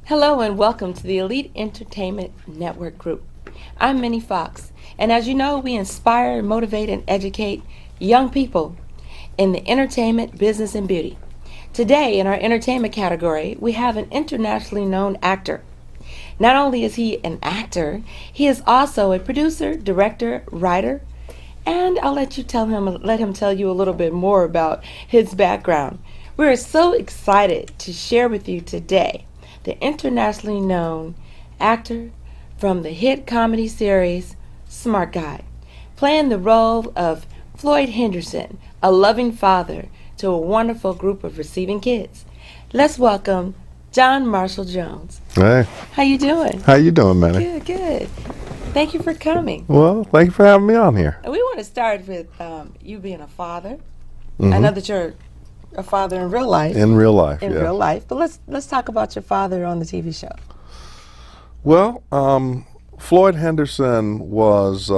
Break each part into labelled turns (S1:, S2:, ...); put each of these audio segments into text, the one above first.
S1: Hello and welcome to the Elite Entertainment Network Group. I'm Minnie Foxx, and as you know, we inspire, motivate, and educate young people in the entertainment, business, and beauty. Today, in our entertainment category, we have an internationally known actor. Not only is he an actor, he is also a producer, director, writer, and I'll let him tell you a little bit more about his background. We're so excited to share with you today the internationally known actor from the hit comedy series Smart Guy, playing the role of Floyd Henderson, a loving father to a wonderful group of receiving kids. Let's welcome John Marshall Jones.
S2: Hey,
S1: How you doing?
S2: how you doing, Manny?
S1: Good, good. Thank you for coming.
S2: Well, thank you for having me on here.
S1: And we want to start with you being a father.
S2: Mhm.
S1: I know that you're a father in real life.
S2: In real life,
S1: In
S2: yeah.
S1: real life, but let's talk about your father on the TV show.
S2: Well, Floyd Henderson was,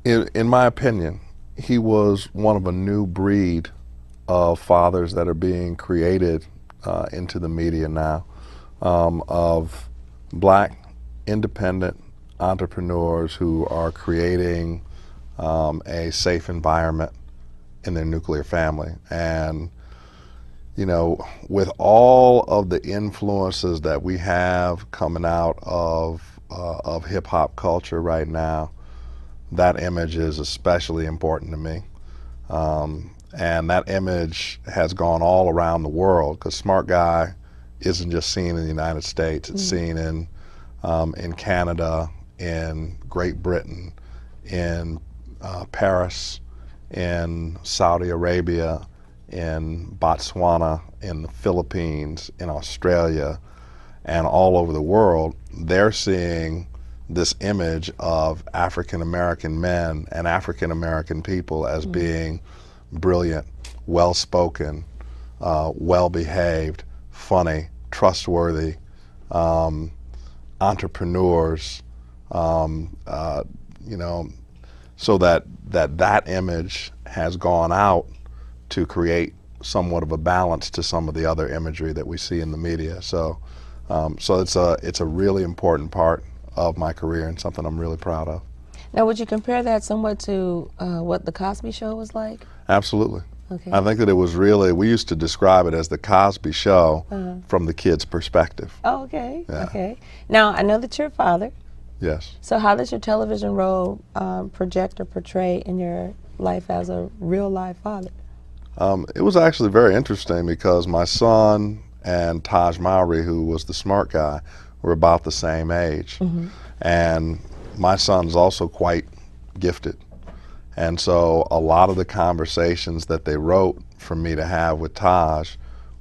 S2: in my opinion, he was one of a new breed of fathers that are being created into the media now, of black independent entrepreneurs who are creating a safe environment in their nuclear family. And you know, with all of the influences that we have coming out of hip hop culture right now, that image is especially important to me. And that image has gone all around the world, because Smart Guy isn't just seen in the United States, it's seen in Canada, in Great Britain, in Paris, in Saudi Arabia, in Botswana, in the Philippines, in Australia, and all over the world. They're seeing this image of African American men and African American people as being brilliant, well-spoken, well-behaved, funny, trustworthy, entrepreneurs, you know, so that image has gone out to create somewhat of a balance to some of the other imagery that we see in the media. So it's a really important part of my career and something I'm really proud of.
S1: Now, would you compare that somewhat to what the Cosby Show was like?
S2: Absolutely.
S1: Okay.
S2: I think that it was really, we used to describe it as the Cosby Show from the kid's perspective.
S1: Oh, okay.
S2: Yeah.
S1: Okay. Now, I know that you're a father.
S2: Yes.
S1: So how does your television role project or portray in your life as a real life father?
S2: It was actually very interesting because my son and Taj Mowry, who was the smart guy, were about the same age. And my son's also quite gifted. And so a lot of the conversations that they wrote for me to have with Taj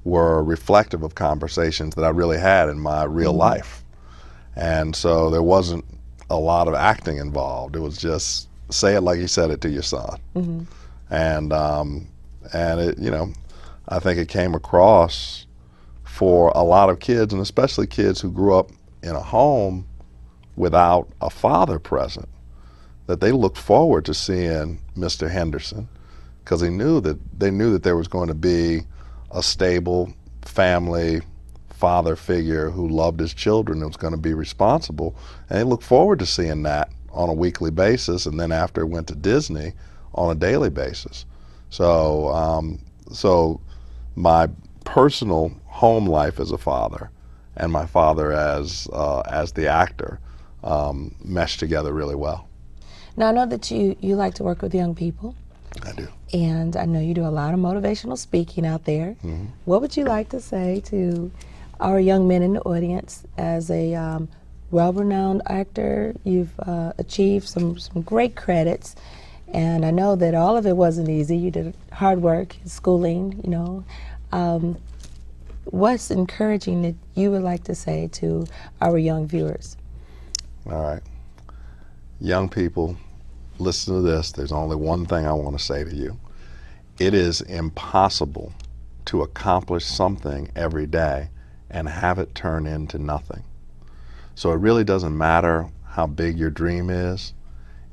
S2: were reflective of conversations that I really had in my real life. And so there wasn't a lot of acting involved. It was just say it like you said it to your son. And it, you know, I think it came across for a lot of kids, and especially kids who grew up in a home without a father present, that they looked forward to seeing Mr. Henderson, because they knew that there was going to be a stable family father figure who loved his children and was going to be responsible, and they looked forward to seeing that on a weekly basis, and then after it went to Disney, on a daily basis. So so my personal home life as a father and my father as the actor meshed together really well.
S1: Now, I know that you like to work with young people.
S2: I do.
S1: And I know you do a lot of motivational speaking out there. What would you like to say to our young men in the audience as a well-renowned actor? You've achieved some great credits, and I know that all of it wasn't easy. You did hard work, schooling, you know. What's encouraging that you would like to say to our young viewers?
S2: All right. Young people, listen to this. There's only one thing I want to say to you. It is impossible to accomplish something every day and have it turn into nothing. So it really doesn't matter how big your dream is.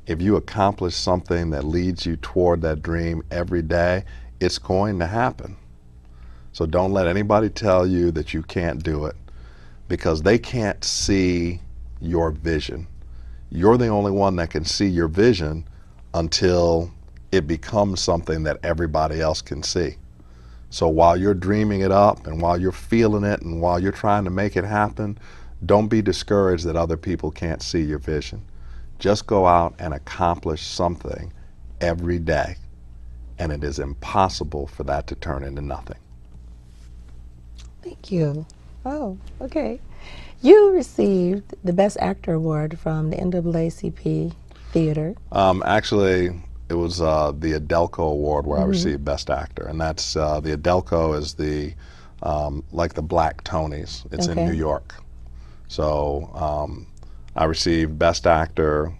S2: If you accomplish something that leads you toward that dream every day, it's going to happen. So don't let anybody tell you that you can't do it. because they can't see your vision. You're the only one that can see your vision until it becomes something that everybody else can see. So while you're dreaming it up and while you're feeling it and while you're trying to make it happen, don't be discouraged that other people can't see your vision. Just go out and accomplish something every day, and it is impossible for that to turn into nothing.
S1: Thank you. Oh, okay. You received the Best Actor Award from the NAACP Theater.
S2: Actually, it was the Adelco Award where I received Best Actor, and that's the Adelco is the like the Black Tonys. It's in New York. So I received Best Actor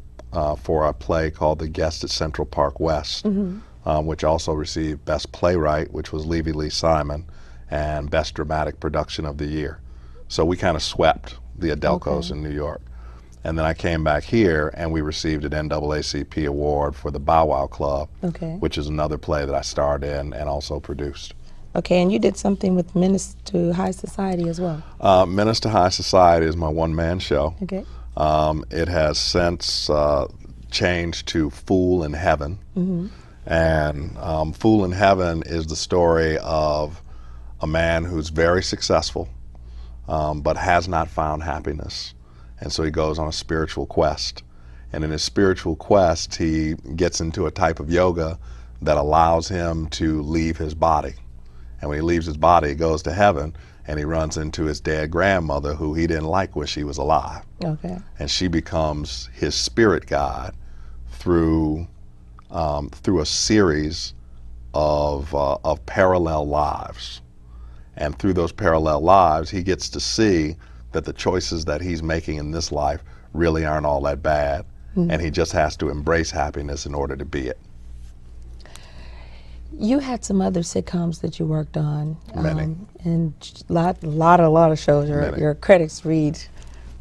S2: for a play called The Guest at Central Park West, which also received Best Playwright, which was Levy Lee Simon, and Best Dramatic Production of the Year. So we kind of swept the Adelcos in New York. And then I came back here and we received an NAACP award for the Bow Wow Club, which is another play that I starred in and also produced.
S1: Okay, and you did something with Menace to High Society as well.
S2: Menace to High Society is my one-man show.
S1: Okay.
S2: It has since changed to Fool in Heaven. And Fool in Heaven is the story of a man who's very successful but has not found happiness. And so he goes on a spiritual quest. And in his spiritual quest, he gets into a type of yoga that allows him to leave his body. And when he leaves his body, he goes to heaven, and he runs into his dead grandmother, who he didn't like when she was alive.
S1: Okay.
S2: And she becomes his spirit guide through a series of parallel lives. And through those parallel lives, he gets to see that the choices that he's making in this life really aren't all that bad. And he just has to embrace happiness in order to be it.
S1: You had some other sitcoms that you worked on.
S2: Many.
S1: And a lot of shows.
S2: Many.
S1: Your credits read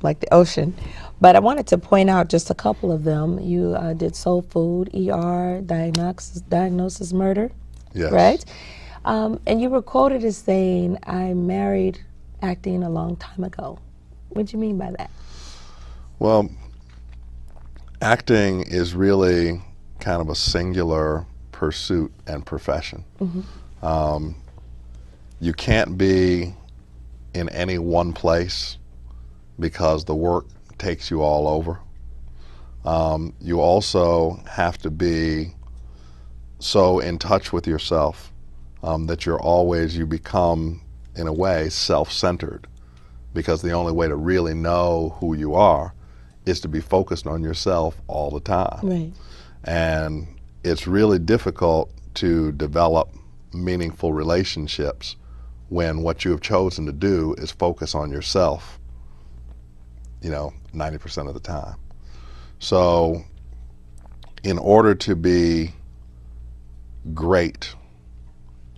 S1: like the ocean. But I wanted to point out just a couple of them. You did Soul Food, ER, Diagnosis Murder,
S2: Yes.
S1: right? And you were quoted as saying, "I married acting a long time ago." What do you mean by that?
S2: Well, acting is really kind of a singular pursuit and profession. You can't be in any one place because the work takes you all over. You also have to be so in touch with yourself that you become, in a way, self-centered, because the only way to really know who you are is to be focused on yourself all the time.
S1: Right.
S2: And it's really difficult to develop meaningful relationships when what you have chosen to do is focus on yourself, 90% of the time. So in order to be great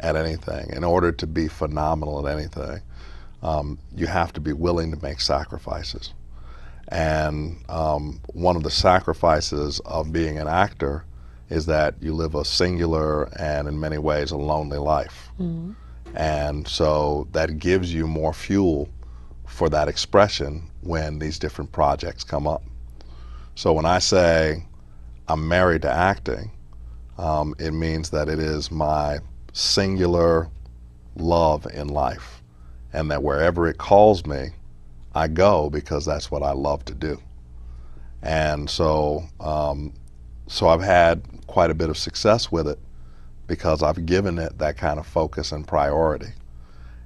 S2: at anything, in order to be phenomenal at anything, you have to be willing to make sacrifices. And one of the sacrifices of being an actor is that you live a singular and in many ways a lonely life. And so that gives you more fuel for that expression when these different projects come up. So when I say I'm married to acting, it means that it is my singular love in life, and that wherever it calls me, I go because that's what I love to do. And so I've had quite a bit of success with it because I've given it that kind of focus and priority.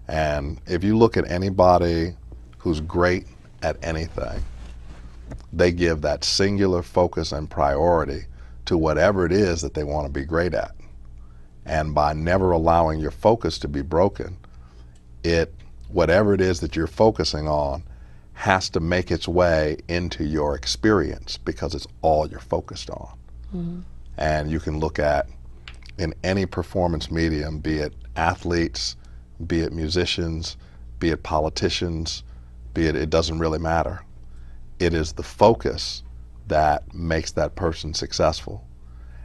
S2: And if you look at anybody who's great at anything, they give that singular focus and priority to whatever it is that they want to be great at. And by never allowing your focus to be broken, whatever it is that you're focusing on has to make its way into your experience because it's all you're focused on. And you can look at, in any performance medium, be it athletes, be it musicians, be it politicians, it doesn't really matter. It is the focus that makes that person successful.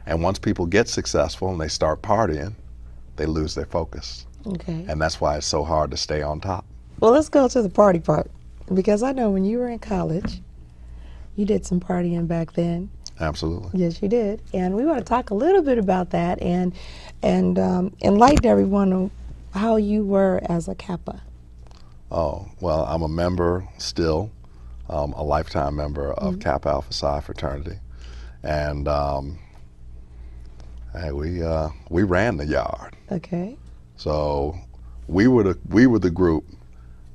S2: And once people get successful and they start partying, they lose their focus.
S1: Okay.
S2: And that's why it's so hard to stay on top.
S1: Well, let's go to the party part. Because I know when you were in college, you did some partying back then.
S2: Absolutely.
S1: Yes, you did. And we want to talk a little bit about that and enlighten everyone on how you were as a Kappa.
S2: Oh, well, I'm a member still, a lifetime member of Kappa Alpha Psi fraternity. And hey, we ran the yard.
S1: Okay.
S2: So we were the group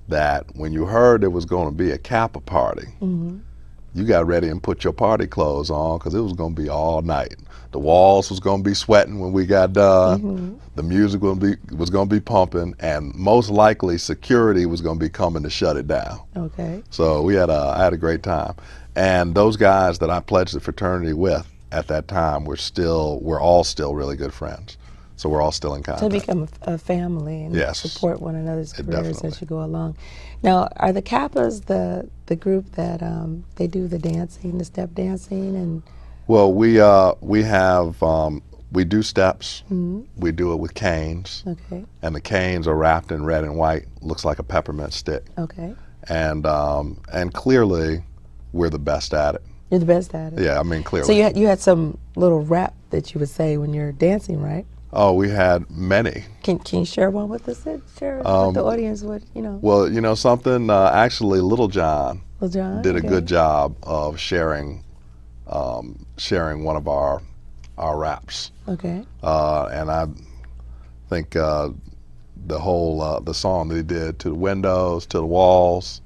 S2: that when you heard there was going to be a Kappa party, you got ready and put your party clothes on because it was going to be all night. The walls was going to be sweating when we got done. The music was going to be pumping, and most likely security was going to be coming to shut it down.
S1: Okay.
S2: So I had a great time, and those guys that I pledged the fraternity with at that time we're all still really good friends. So we're all still in contact.
S1: So become a family and
S2: Yes.
S1: support one another's careers
S2: Definitely.
S1: as you go along. Now, are the Kappas the group that they do the dancing, the step dancing, and?
S2: Well, we do steps. We do it with canes,
S1: Okay.
S2: and the canes are wrapped in red and white. Looks like a peppermint stick.
S1: Okay.
S2: And clearly, we're the best at it.
S1: You're the best at it.
S2: Yeah, I mean clearly.
S1: So you had some little rap that you would say when you're dancing, right?
S2: Oh, we had many.
S1: Can you share one with us? Share with the audience what you know.
S2: Well, you know something. Actually, Little John
S1: Well, John
S2: did a
S1: okay.
S2: good job of sharing one of our raps.
S1: Okay.
S2: And I think the whole the song that he did, To the Windows, To the Walls,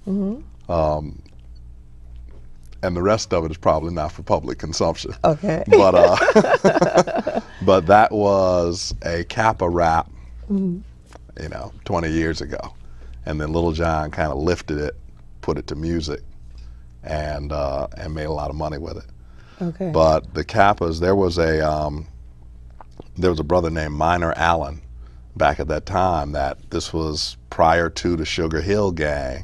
S2: and the rest of it is probably not for public consumption.
S1: Okay.
S2: But that was a Kappa rap, 20 years ago, and then Little John kind of lifted it, put it to music, and made a lot of money with it.
S1: Okay.
S2: But the Kappas, there was a brother named Minor Allen back at that time. That this was prior to the Sugar Hill Gang,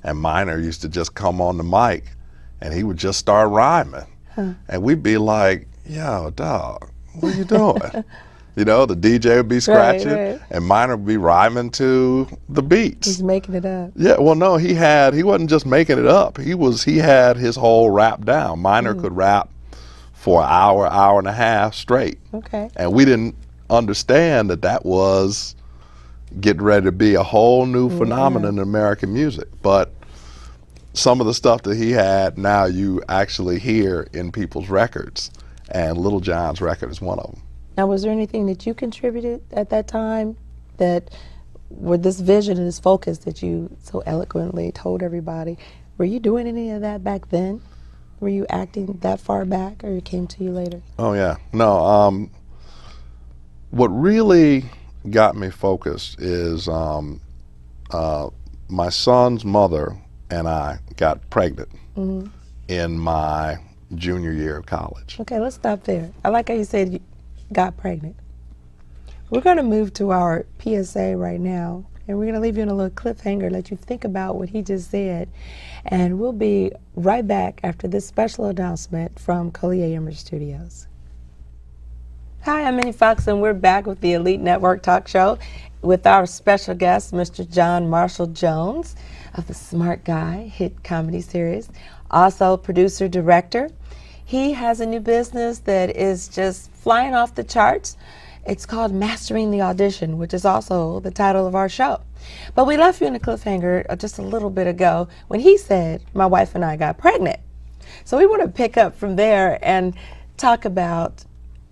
S2: and Minor used to just come on the mic, and he would just start rhyming, and we'd be like, "Yo, dog, what are you doing?" The DJ would be scratching,
S1: right.
S2: and Minor would be rhyming to the beats.
S1: He's making it up.
S2: Yeah, well, no, he wasn't just making it up. He had his whole rap down. Minor could rap for an hour and a half straight.
S1: Okay.
S2: And we didn't understand that was getting ready to be a whole new phenomenon in American music. But some of the stuff that he had now you actually hear in people's records, and Little John's record is one of them.
S1: Now, was there anything that you contributed at that time that, with this vision and this focus that you so eloquently told everybody, were you doing any of that back then? Were you acting that far back, or it came to you later?
S2: Oh yeah, no. What really got me focused is my son's mother and I got pregnant in my junior year of college.
S1: Okay, let's stop there. I like how you said you got pregnant. We're going to move to our PSA right now, and we're going to leave you in a little cliffhanger, let you think about what he just said, and we'll be right back after this special announcement from Collier Emer Studios. Hi, I'm Minnie Foxx, and we're back with the Elite Network Talk Show with our special guest, Mr. John Marshall Jones of the Smart Guy hit comedy series, also producer, director. He has a new business that is just flying off the charts. It's called Mastering the Audition, which is also the title of our show. But we left you in a cliffhanger just a little bit ago when he said, my wife and I got pregnant. So we want to pick up from there and talk about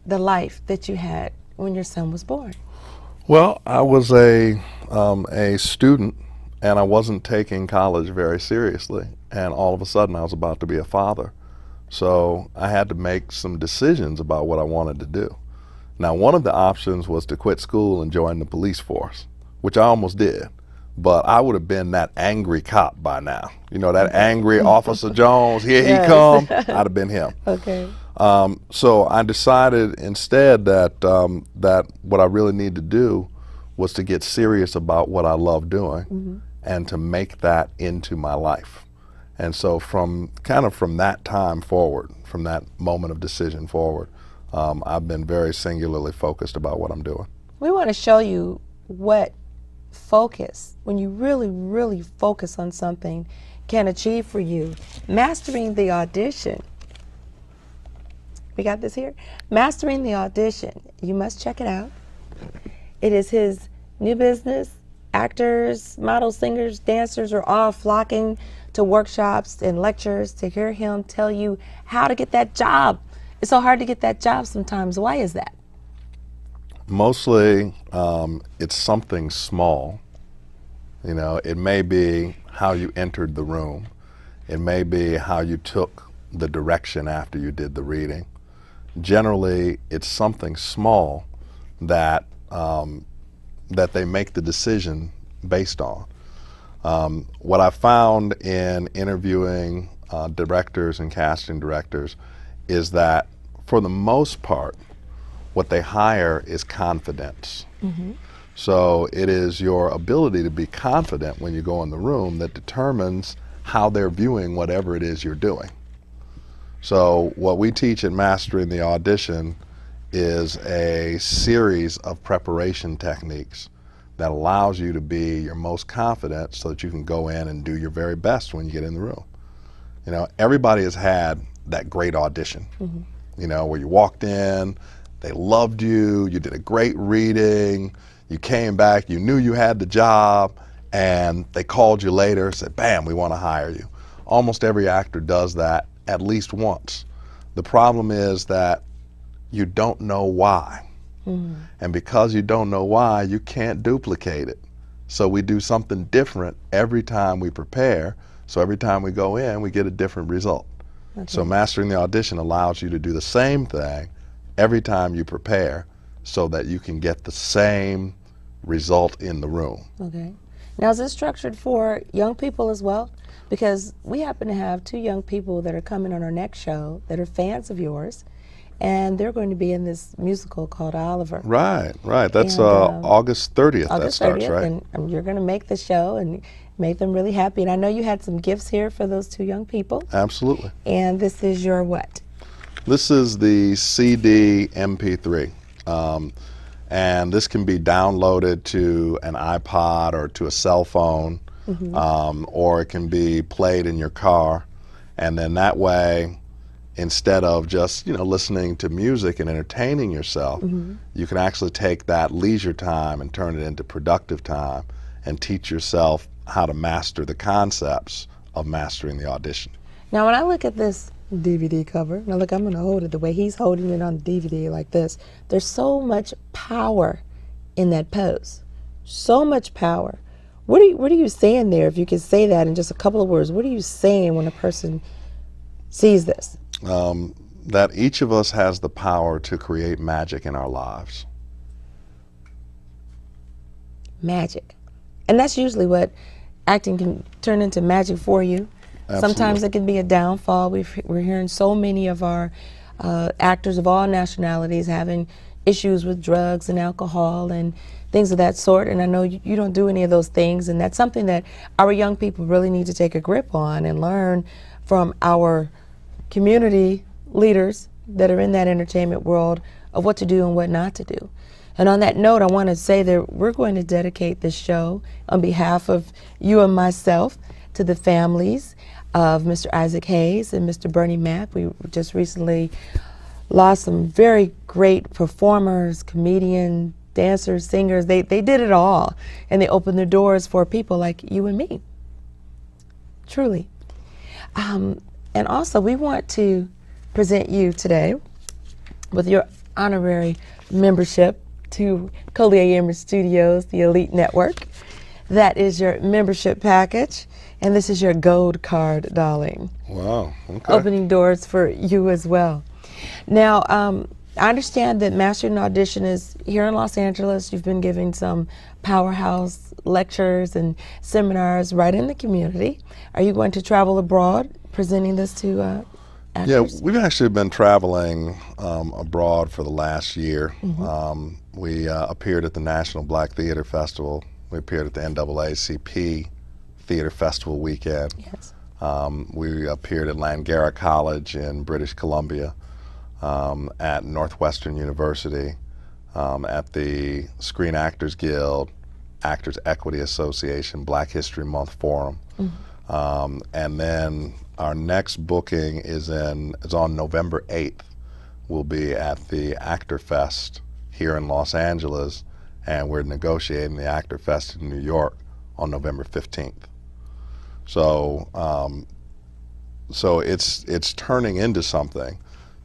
S1: the life that you had when your son was born.
S2: Well, I was a student, and I wasn't taking college very seriously, and all of a sudden I was about to be a father. So I had to make some decisions about what I wanted to do. Now, one of the options was to quit school and join the police force, which I almost did, but I would have been that angry cop by now. That angry Officer Jones, here he come, I'd have been him.
S1: Okay.
S2: So I decided instead that what I really needed to do was to get serious about what I love doing and to make that into my life. And so from that time forward, from that moment of decision forward, I've been very singularly focused about what I'm doing.
S1: We want to show you what focus, when you really, really focus on something, can achieve for you. Mastering the audition. We got this here? Mastering the audition. You must check it out. It is his new business. Actors, models, singers, dancers are all flocking to workshops and lectures to hear him tell you how to get that job. It's so hard to get that job sometimes. Why is that?
S2: Mostly, it's something small. You know, it may be how you entered the room. It may be how you took the direction after you did the reading. Generally, it's something small that that they make the decision based on. What I found in interviewing directors and casting directors is that for the most part, what they hire is confidence.
S1: Mm-hmm.
S2: So it is your ability to be confident when you go in the room that determines how they're viewing whatever it is you're doing. So what we teach at Mastering the Audition is a series of preparation techniques that allows you to be your most confident so that you can go in and do your very best when you get in the room. You know, everybody has had that great audition,
S1: Mm-hmm.
S2: you know, where you walked in, they loved you, you did a great reading, you came back, you knew you had the job, and they called you later, said, bam, we want to hire you. Almost every actor does that at least once. The problem is that you don't know why.
S1: Mm-hmm.
S2: And because you don't know why, you can't duplicate it. So we do something different every time we prepare. So every time we go in, we get a different result.
S1: Okay.
S2: So Mastering the Audition allows you to do the same thing every time you prepare so that you can get the same result in the room.
S1: Okay. Now, is this structured for young people as well? Because we happen to have two young people that are coming on our next show that are fans of yours, and they're going to be in this musical called Oliver.
S2: Right. That's
S1: And,
S2: August 30th that
S1: August
S2: starts,
S1: 30th,
S2: right?
S1: and you're going to make the show and make them really happy. And I know you had some gifts here for those two young people.
S2: Absolutely.
S1: And this is your what?
S2: This is the CD MP3. And this can be downloaded to an iPod or to a cell phone, or it can be played in your car. And then that way, instead of just listening to music and entertaining yourself, you can actually take that leisure time and turn it into productive time and teach yourself how to master the concepts of mastering the audition.
S1: Now, when I look at this DVD cover, now look, I'm going to hold it the way he's holding it on the DVD like this. There's so much power in that pose. So much power. What are you saying there? If you could say that in just a couple of words, what are you saying when a person sees this?
S2: That each of us has the power to create magic in our lives.
S1: Magic. And that's usually what acting can turn into magic for you.
S2: Absolutely.
S1: Sometimes it can be a downfall. We're hearing so many of our actors of all nationalities having issues with drugs and alcohol and things of that sort. And I know you don't do any of those things. And that's something that our young people really need to take a grip on and learn from our community leaders that are in that entertainment world of what to do and what not to do. And on that note, I want to say that we're going to dedicate this show on behalf of you and myself to the families of Mr. Isaac Hayes and Mr. Bernie Mack. We just recently lost some very great performers, comedians, dancers, singers. They did it all, and they opened their doors for people like you and me. Truly. And also, we want to present you today with your honorary membership to Collier Emerald Studios, the Elite Network. That is your membership package, and this is your gold card, darling.
S2: Wow, okay.
S1: Opening doors for you as well. Now, I understand that Mastering the Audition is here in Los Angeles. You've been giving some powerhouse lectures and seminars right in the community. Are you going to travel abroad presenting this to actors?
S2: Yeah, we've actually been traveling abroad for the last year. We appeared at the National Black Theater Festival. We appeared at the NAACP Theater Festival weekend.
S1: Yes.
S2: We appeared at Langara College in British Columbia, at Northwestern University, at the Screen Actors Guild, Actors Equity Association Black History Month Forum. And then our next booking is on November 8th. We'll be at the Actor Fest here in Los Angeles, and we're negotiating the Actor Fest in New York on November 15th. So, so it's turning into something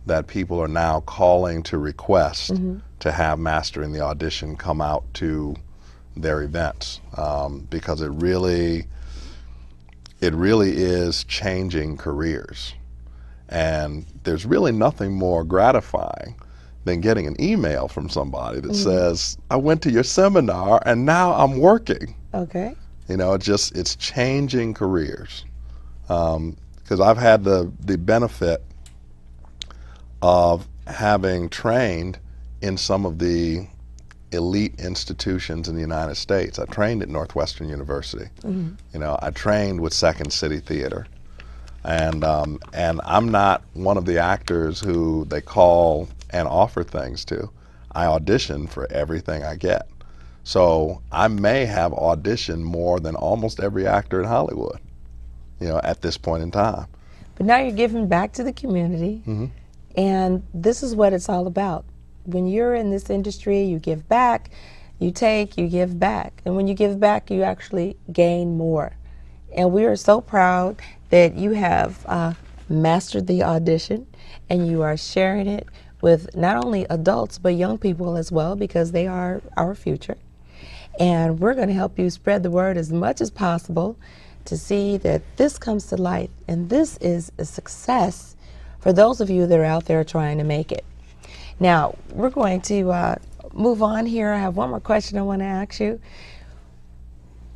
S2: that people are now calling to request to have Mastering the Audition come out to their events, because it really is changing careers. And there's really nothing more gratifying than getting an email from somebody that says, I went to your seminar and now I'm working.
S1: Okay.
S2: You know, it's changing careers. Because I've had the benefit of having trained in some of the elite institutions in the United States. I trained at Northwestern University. You know, I trained with Second City Theater. And I'm not one of the actors who they call and offer things to. I audition for everything I get. So I may have auditioned more than almost every actor in Hollywood, you know, at this point in time.
S1: But now you're giving back to the community, and this is what it's all about. When you're in this industry, you give back, you take, you give back. And when you give back, you actually gain more. And we are so proud that you have mastered the audition, and you are sharing it with not only adults, but young people as well, because they are our future. And we're going to help you spread the word as much as possible to see that this comes to life. And this is a success for those of you that are out there trying to make it. Now, we're going to move on here. I have one more question I want to ask you.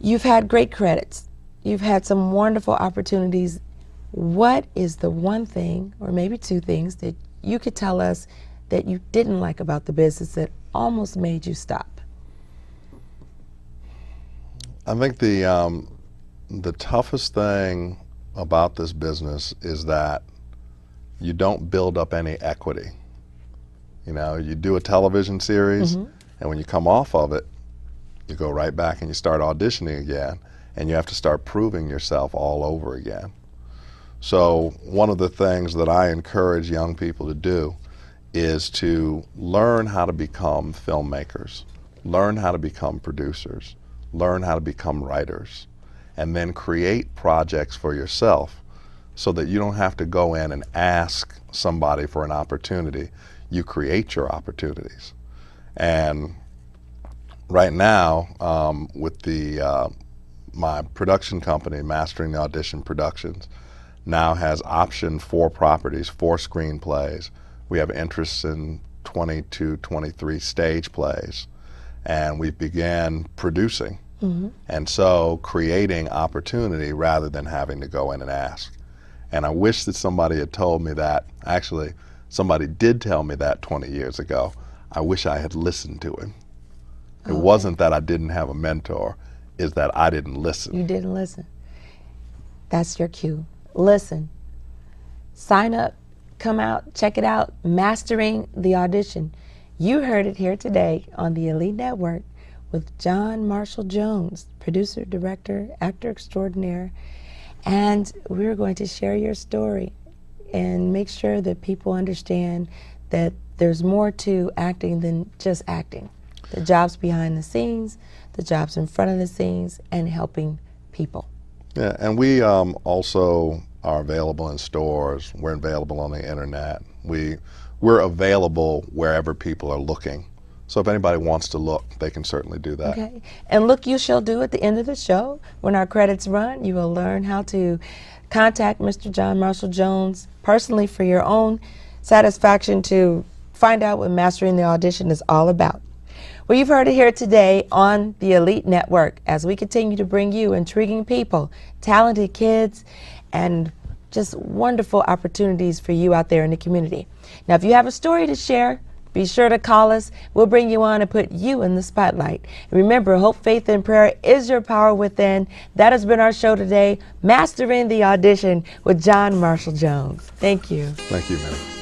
S1: You've had great credits. You've had some wonderful opportunities. What is the one thing, or maybe two things, that you could tell us that you didn't like about the business that almost made you stop?
S2: I think the toughest thing about this business is that you don't build up any equity. You know, you do a television series, and when you come off of it, you go right back and you start auditioning again, and you have to start proving yourself all over again. So one of the things that I encourage young people to do is to learn how to become filmmakers, learn how to become producers, learn how to become writers, and then create projects for yourself so that you don't have to go in and ask somebody for an opportunity. You create your opportunities. And right now, with my production company, Mastering the Audition Productions, now has optioned 4 properties, 4 screenplays. We have interests in 22, 23 stage plays, and we began producing. And so creating opportunity rather than having to go in and ask. And I wish that somebody had told me that. Actually, somebody did tell me that 20 years ago. I wish I had listened to him. It wasn't that I didn't have a mentor, it's that I didn't listen.
S1: You didn't listen. That's your cue. Listen. Sign up, come out, check it out. Mastering the Audition. You heard it here today on the Elite Network with John Marshall Jones, producer, director, actor extraordinaire. And we're going to share your story and make sure that people understand that there's more to acting than just acting. The jobs behind the scenes, the jobs in front of the scenes, and helping people.
S2: Yeah, and we also are available in stores. We're available on the internet. We're available wherever people are looking. So if anybody wants to look, they can certainly do that.
S1: Okay. And look, you shall do at the end of the show. When our credits run, you will learn how to contact Mr. John Marshall Jones personally for your own satisfaction to find out what Mastering the Audition is all about. Well, you've heard it here today on the Elite Network as we continue to bring you intriguing people, talented kids, and just wonderful opportunities for you out there in the community. Now, if you have a story to share, be sure to call us. We'll bring you on and put you in the spotlight. And remember, hope, faith, and prayer is your power within. That has been our show today, Mastering the Audition with John Marshall Jones. Thank you.
S2: Thank you, Minnie.